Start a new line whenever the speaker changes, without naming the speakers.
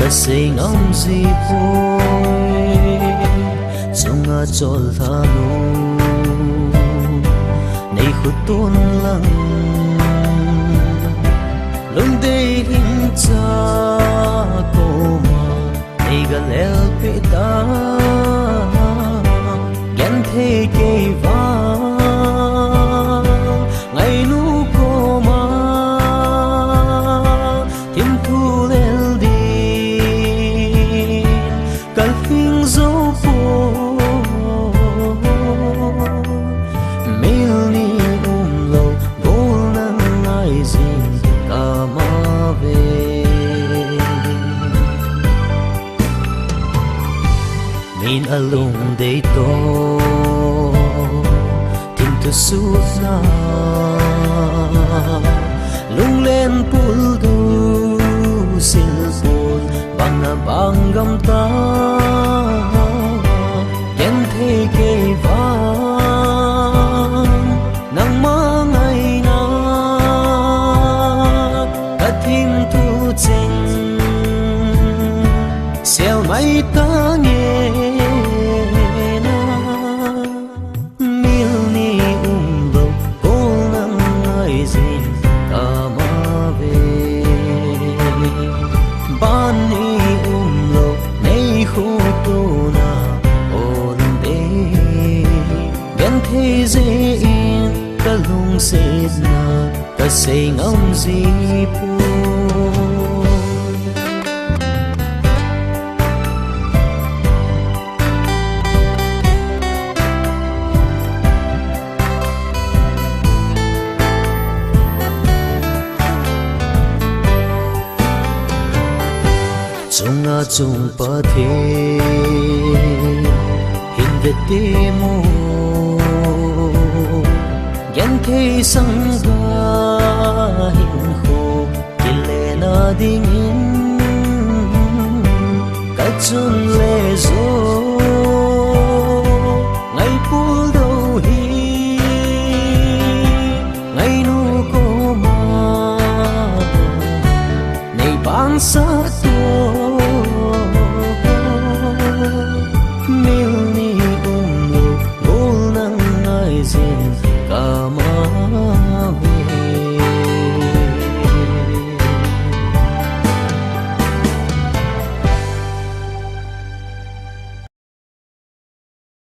say ngắm gì vui chung a chol thanu nay khut tuôn lăng lung day hin cha ko ma nay gal el pe ta gan the ke va ngày nu ko ma tim thu lel di kal phing zo po mil ni lo gol na ngai zin ka ma ve min alung dei to tim tu su na lung lên pul du sil pul bang na bang gam ta yen the ke va nang ma ngai na ta thim tu cheng sel mai ta nghe na mil ni lo kol nang ngai zin ka ma ve ban ni lo nei khu tu na on de gen the ze in ka lung se na ka se ngam zi pu chung a chung pa the hin ve te mo gen the sang ga hin kho kile na ding in ka chun le zo ngai pul do hi ngai nu ko ma nei bang sa to